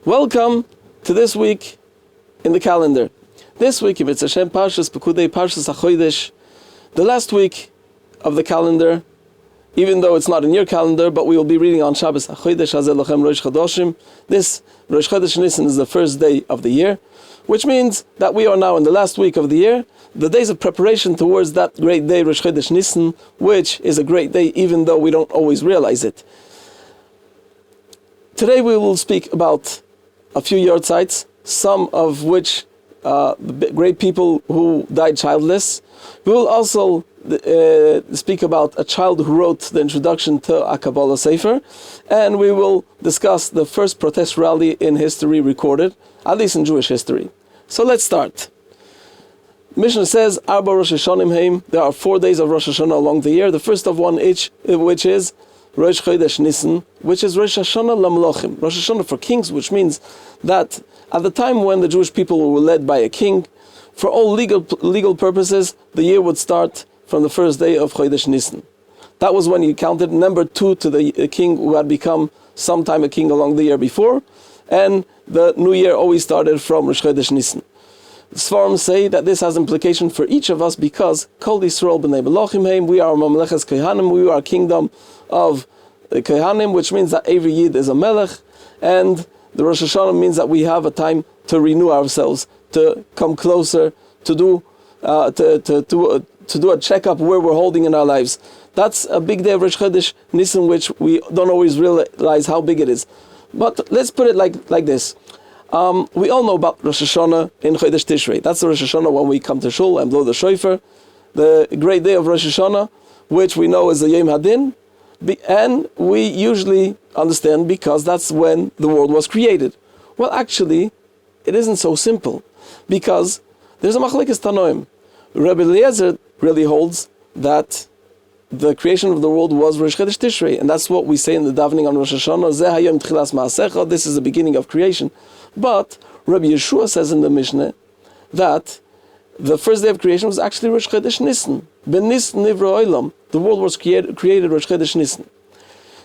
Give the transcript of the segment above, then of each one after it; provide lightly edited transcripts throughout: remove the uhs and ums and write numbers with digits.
Welcome to this week in the calendar. This week, if it's Hashem Parshas Pekudei, Parshas HaChodesh, the last week of the calendar, even though it's not in your calendar, but we will be reading on Shabbos HaChodesh, Hazeh Lochem Rosh Chodoshim. This Rosh Chodesh Nisan is the first day of the year, which means that we are now in the last week of the year, the days of preparation towards that great day, Rosh Chodesh Nisan, which is a great day even though we don't always realize it. Today we will speak about a few yahrzeits, some of which great people who died childless. We will also speak about a child who wrote the introduction to a Kabbalah Sefer, and we will discuss the first protest rally in history recorded, at least in Jewish history. So let's start. Mishnah says, Arba Rosh Hashanim Heim. There are 4 days of Rosh Hashanah along the year. The first of one which is Rosh Chodesh Nisan, which is Rosh Hashanah Lamlochim, Rosh Hashanah for kings, which means that at the time when the Jewish people were led by a king, for all legal purposes, the year would start from the first day of Chodesh Nisan. That was when you counted number 2 to the king who had become sometime a king along the year before, and the new year always started from Rosh Chodesh Nisan. The Svarim say that this has implication for each of us because Kol Yisrael b'nei Belochim Heim, we are Mamleches Kohanim, we are a kingdom of Kohanim, which means that every Yid is a Melech, and the Rosh Hashanah means that we have a time to renew ourselves, to come closer, to do a checkup where we're holding in our lives. That's a big day of Rosh Chodesh Nisan, which we don't always realize how big it is. But let's put it like this. We all know about Rosh Hashanah in Chodesh Tishrei. That's the Rosh Hashanah when we come to Shul and blow the shofar. The great day of Rosh Hashanah, which we know is the Yom Hadin, and we usually understand because that's when the world was created. Well, actually, it isn't so simple, because there's a Machlekes Tanoim. Rabbi Eliezer really holds that the creation of the world was Rosh Chodesh Tishrei, and that's what we say in the davening on Rosh Hashanah, Zeh hayom tchilas ma'asecha, this is the beginning of creation. But Rabbi Yeshua says in the Mishnah that the first day of creation was actually Rosh Chodesh Nisan. Ben Nisan nivra olam. The world was created Rosh Chodesh Nisan.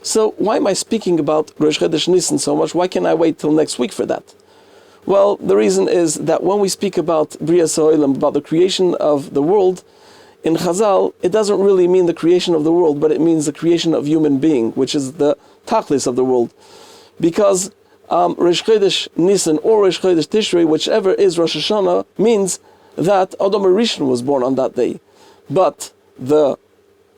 So why am I speaking about Rosh Chodesh Nisan so much? Why can't I wait till next week for that? Well, the reason is that when we speak about Brias Ha'olam, about the creation of the world, in Chazal, it doesn't really mean the creation of the world, but it means the creation of human being, which is the tachlis of the world. Because Rosh Chodesh Nisan or Rosh Chodesh Tishrei, whichever is Rosh Hashanah, means that Adam Rishon was born on that day. But the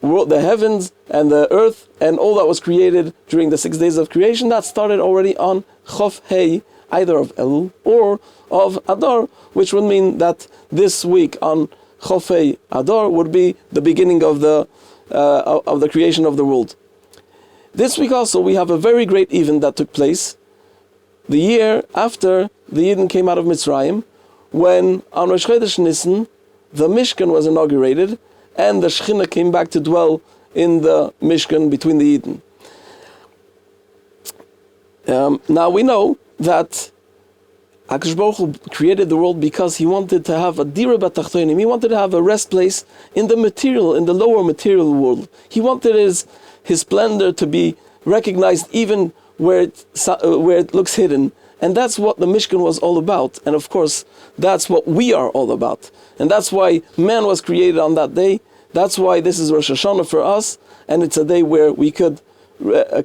world, the heavens and the earth and all that was created during the 6 days of creation, that started already on Chof Hei, either of Elul or of Adar, which would mean that this week on Chof Hei Adar would be the beginning of the creation of the world. This week also we have a very great event that took place the year after the Yidden came out of Mitzrayim, when on Rosh Chodesh Nisan the Mishkan was inaugurated and the Shechina came back to dwell in the Mishkan between the Yidden. Now we know that HaKadosh Baruch Hu created the world because he wanted to have a dira b'tachtonim. He wanted to have a rest place in the lower material world. He wanted his splendor to be recognized even where it looks hidden. And that's what the Mishkan was all about. And of course, that's what we are all about. And that's why man was created on that day. That's why this is Rosh Hashanah for us. And it's a day where we could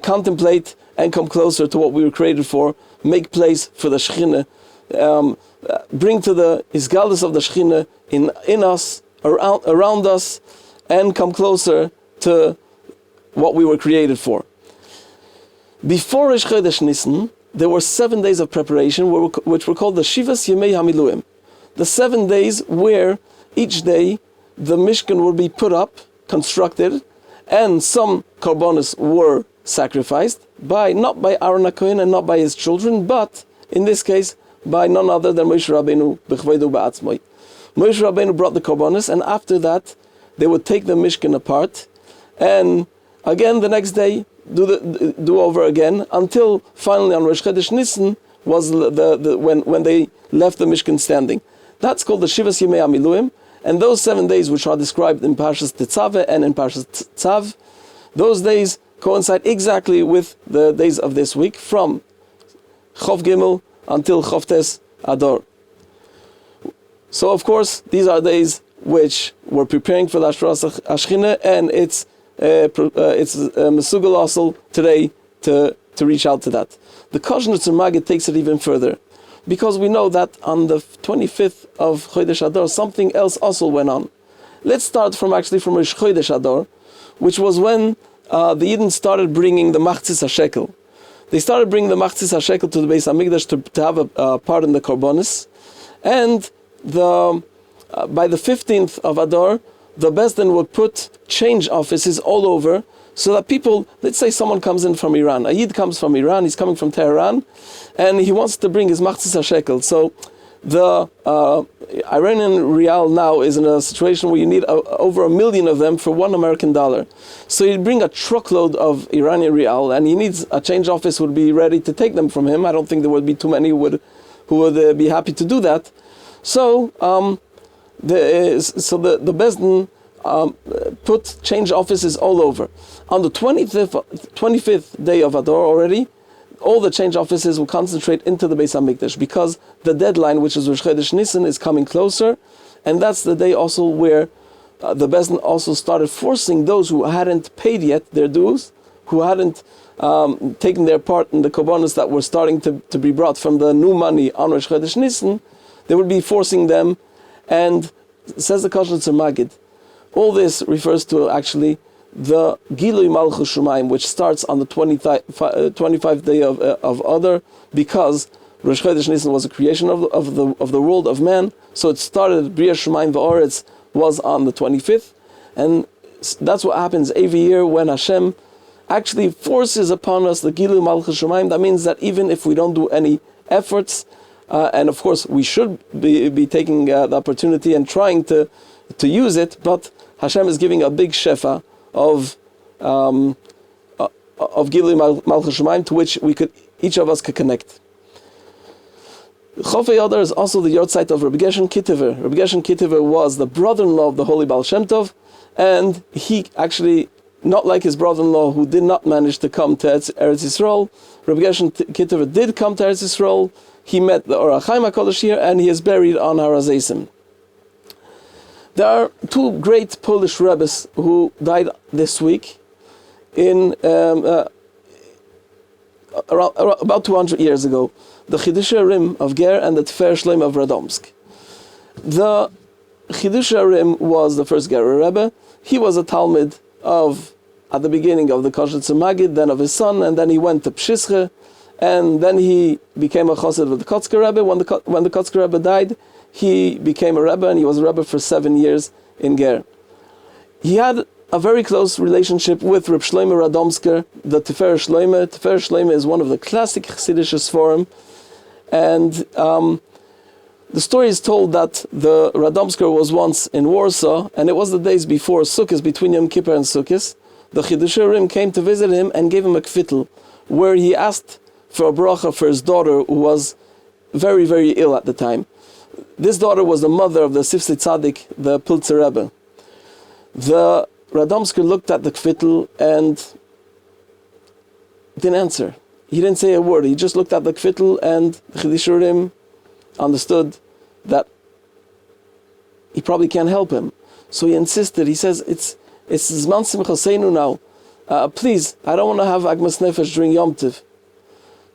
contemplate and come closer to what we were created for, make place for the Shechina, bring to the Isgalus of the Shechina in us, around us, and come closer to what we were created for. Before Rosh Chodesh Nisan, there were 7 days of preparation, which were called the Shivas Yemei HaMiluim. The 7 days where each day the Mishkan would be put up, constructed, and some korbanos were sacrificed, not by Aaron HaKohen and not by his children, but in this case by none other than Moshe Rabbeinu b'chveido ba'atzmoi. Moshe Rabbeinu brought the korbanos, and after that they would take the Mishkan apart, and again the next day do over again, until finally on Rosh Chodesh Nisan was when they left the Mishkan standing. That's called the Shivas Yemei HaMiluim, and those 7 days which are described in Parshas Tetzaveh and in Parshas Tzav, those days coincide exactly with the days of this week, from Chov Gimel until Chavtes Adar. So of course, these are days which we're preparing for the Ashras Ashchina, and it's Mesugal also today to reach out to that. The Koshnitzer Magid takes it even further, because we know that on the 25th of Chodesh Adar, something else also went on. Let's start from Rosh Chodesh Adar, which was when the Yidden started bringing the Machzis HaShekel. They started bringing the Machzis HaShekel to the Beis HaMikdash to have a part in the Korbanos, and by the 15th of Adar, the Besdin would put change offices all over, so that people, let's say someone comes in from Iran, a Yid comes from Iran, he's coming from Tehran, and he wants to bring his Machzis HaShekel. So the Iranian rial now is in a situation where you need over 1 million of them for $1 American. So you bring a truckload of Iranian rial, and he needs a change office would be ready to take them from him. I don't think there would be too many who would be happy to do that. So the Besdin put change offices all over. On the 25th day of Adar already, all the change offices will concentrate into the Beis HaMikdash, because the deadline, which is Rosh Chodesh Nisan, is coming closer, and that's the day also where the Besdin also started forcing those who hadn't paid yet their dues, who hadn't taken their part in the korbanos that were starting to be brought from the new money on Rosh Chodesh Nisan. They would be forcing them, and says the Koshnitzer Magid, all this refers to actually the Gilui Malchus Shumayim, which starts on the 25th day of Adar, because Rosh Chodesh Nisan was a creation of the world of man. So it started, Bria Shumayim V'Oretz was on the 25th, and that's what happens every year when Hashem actually forces upon us the Gilui Malchus Shumayim. That means that even if we don't do any efforts, and of course we should be taking the opportunity and trying to use it, but Hashem is giving a big shefa of Gilui Malchus Shumayim, to which each of us could connect. Chofei Adar is also the yortzeit of Rabbi Gershon Kitiver. Rabbi Gershon Kitiver was the brother-in-law of the Holy Baal Shem Tov, and he actually, not like his brother-in-law who did not manage to come to Eretz Yisrael, Rabbi Gershon Kitiver did come to Eretz Yisrael. He met the Or HaChaim HaKadosh here, and he is buried on Har HaZeisim. There are two great Polish Rebbes who died this week in about 200 years ago. The Chidushei Rim of Ger and the Tifer Shleim of Radomsk. The Chidushei Rim was the first Ger Rebbe. He was a Talmud at the beginning of the Koshnitzer Magid, then of his son, and then he went to Pshische, and then he became a Chassid with the Kotzker Rebbe. When the Kotzker Rebbe died, he became a Rebbe, and he was a Rebbe for 7 years in Ger. He had a very close relationship with Reb Shlomo Radomsker, the Tifer Shlomo. Tifer Shlomo is one of the classic Chassidish Sforim, and the story is told that the Radomsker was once in Warsaw, and it was the days before Sukkot, between Yom Kippur and Sukkot. The Chidushei Rim came to visit him and gave him a kvittel, where he asked for a bracha for his daughter, who was very, very ill at the time. This daughter was the mother of the Sifsei Tzaddik, the Pilzer Rebbe. The Radomsker looked at the kvittel and didn't answer. He didn't say a word. He just looked at the kvittel, and the Chidushei Rim understood that he probably can't help him. So he insisted. He says, it's Zman Simchaseinu now. Please, I don't want to have Agmas Nefesh during Yom Tov.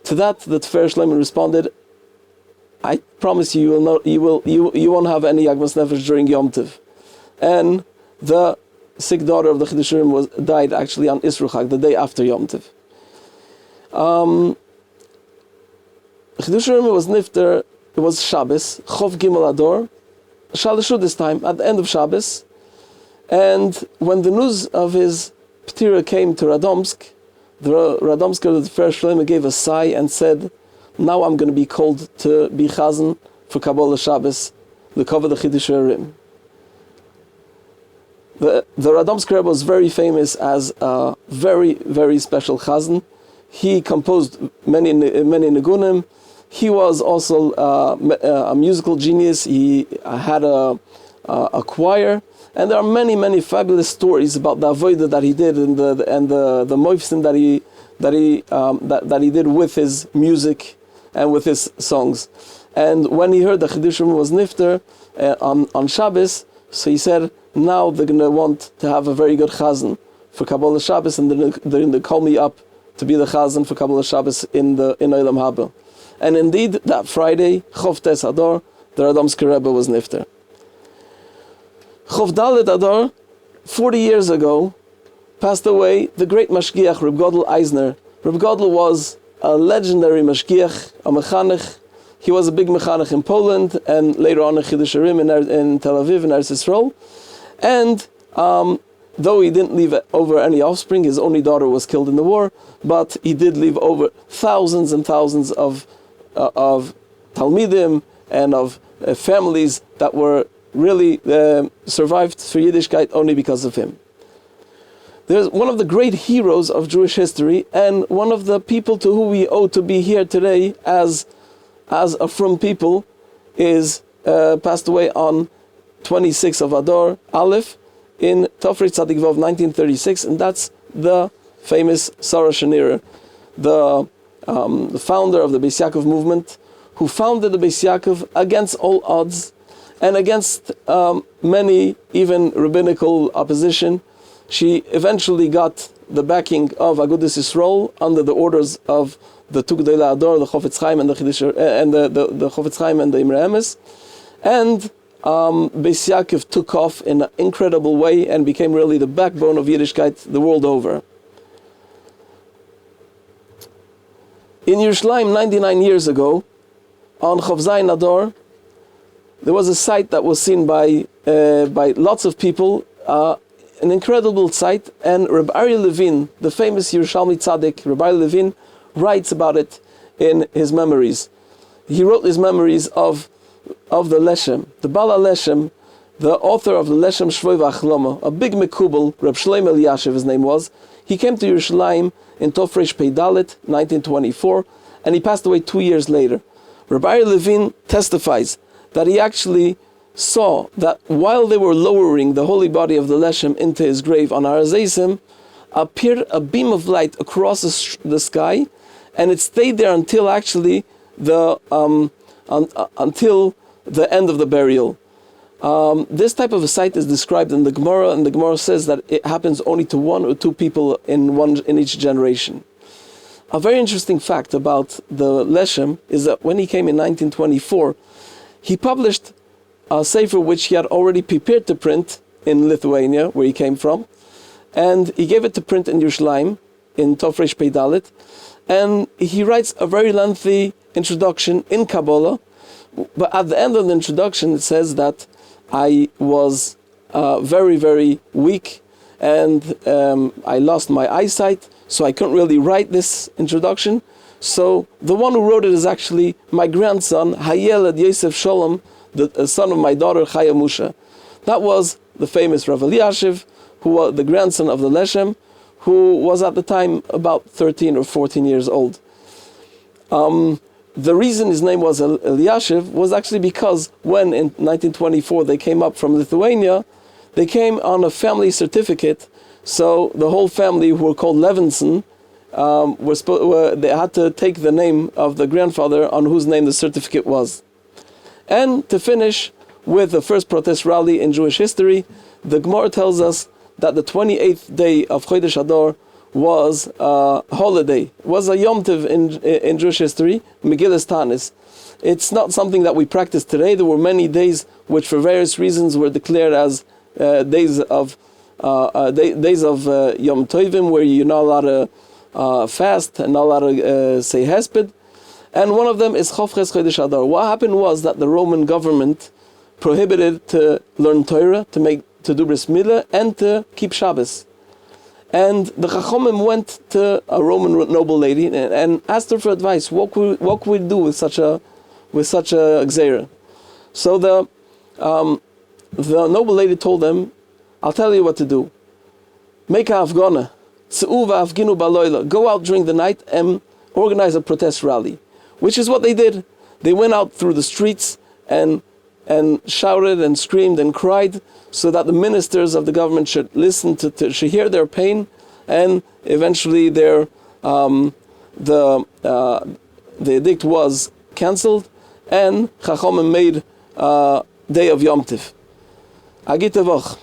To that, the Tifer Shlomo responded, I promise you, you won't have any Agmas Nefesh during Yom Tov. And the sick daughter of the Chidushei Rim died actually on Isru Chag, the day after Yom Tov. Chidushei Rim was nifter. It was Shabbos, Chov Gimel Adar, Shaleshu this time, at the end of Shabbos. And when the news of his Ptira came to Radomsk, the Radomsker, the Tifer Shlomo, gave a sigh and said, now I'm going to be called to be Chazan for Kabbalah Shabbos, the cover the Chidushei Rim. The Radomsker Rebbe was very famous as a very, very special Chazan. He composed many Nigunim. He was also a musical genius. He had a choir, and there are many fabulous stories about the avodah that he did and the moifsim that he did with his music. and with his songs. And when he heard that Chidushim was nifter on Shabbos, so he said, now they're going to want to have a very good chazan for Kabbalah Shabbos, and they're going to call me up to be the chazan for Kabbalah Shabbos in Olam Haba. And indeed, that Friday, Chof Tes Adar, the Radomsker Rebbe was nifter. Chof Dalet Adar, 40 years ago, passed away the great mashgiach Reb Godel Eisner. Reb Godel was a legendary mashgiach, a mechanech. He was a big mechanech in Poland, and later on in Chidush Harim in Tel Aviv, in Eretz Yisrael. And though he didn't leave over any offspring, his only daughter was killed in the war, but he did leave over thousands and thousands of Talmidim and of families that were really survived for Yiddishkeit only because of him. There's one of the great heroes of Jewish history, and one of the people to whom we owe to be here today as a frum people is passed away on 26th of Adar Aleph in Tofrei Tzadik Vav 1936, and that's the famous Sarah Shanira, the founder of the Beis Yaakov movement, who founded the Beis Yaakov against all odds and against many, even rabbinical opposition. She eventually got the backing of Agudas Yisrael under the orders of the Tu Gdolei Ador, the Chofetz Chaim and the Chofetz Chaim and the Imre Emes, and Beis Yaakov took off in an incredible way and became really the backbone of Yiddishkeit the world over. In Yerushalayim 99 years ago, on Chof Zayin Adar, there was a sight that was seen by lots of people, an incredible sight, and Reb Aryeh Levin, the famous Yerushalmi tzaddik, Reb Aryeh Levin, writes about it in his memories. He wrote his memories of the Leshem, the Bala Leshem, the author of the Leshem Shvoi V'Achloma, a big Mekubal, Reb Shlomo Eliashiv his name was. He came to Yerushalayim in Tofresh Pei Dalet, 1924, and he passed away 2 years later. Reb Aryeh Levin testifies that he actually saw that while they were lowering the holy body of the Leshem into his grave on Har HaZeisim, appeared a beam of light across the sky, and it stayed there until actually until the end of the burial. This type of a sight is described in the Gemara, and the Gemara says that it happens only to 1 or 2 people in each generation. A very interesting fact about the Leshem is that when he came in 1924, he published a sefer which he had already prepared to print in Lithuania, where he came from, and he gave it to print in Yerushalayim, in Tofresh Pei Dalet, and he writes a very lengthy introduction in Kabbalah, but at the end of the introduction it says that I was very, very weak, and I lost my eyesight, so I couldn't really write this introduction. So the one who wrote it is actually my grandson, Hayeled Yosef Sholem, the son of my daughter Chaya Musha. That was the famous Rav Eliashiv, who was the grandson of the Leshem, who was at the time about 13 or 14 years old. The reason his name was Eliashiv was actually because when in 1924 they came up from Lithuania, they came on a family certificate, so the whole family, who were called Levinson, they had to take the name of the grandfather on whose name the certificate was. And to finish with the first protest rally in Jewish history, the Gemara tells us that the 28th day of Chodesh Adar was a holiday, was a Yom Tov in Jewish history, Megillas Tanis. It's not something that we practice today. There were many days which for various reasons were declared as days of Yom Tovim, where you're not allowed to fast and not allowed to say Hesped. And one of them is Chof Ches Chodesh Adar. What happened was that the Roman government prohibited to learn Torah, to do Bris Milah, and to keep Shabbos. And the Chachomim went to a Roman noble lady and asked her for advice. What could we do with such a gzeira? So the noble lady told them, "I'll tell you what to do. Make a Afghana. Go out during the night and organize a protest rally," which is what they did. They went out through the streets and shouted and screamed and cried, so that the ministers of the government should listen should hear their pain, and eventually the the edict was cancelled, and Chachamim made day of Yom Tiv. Agite Woch.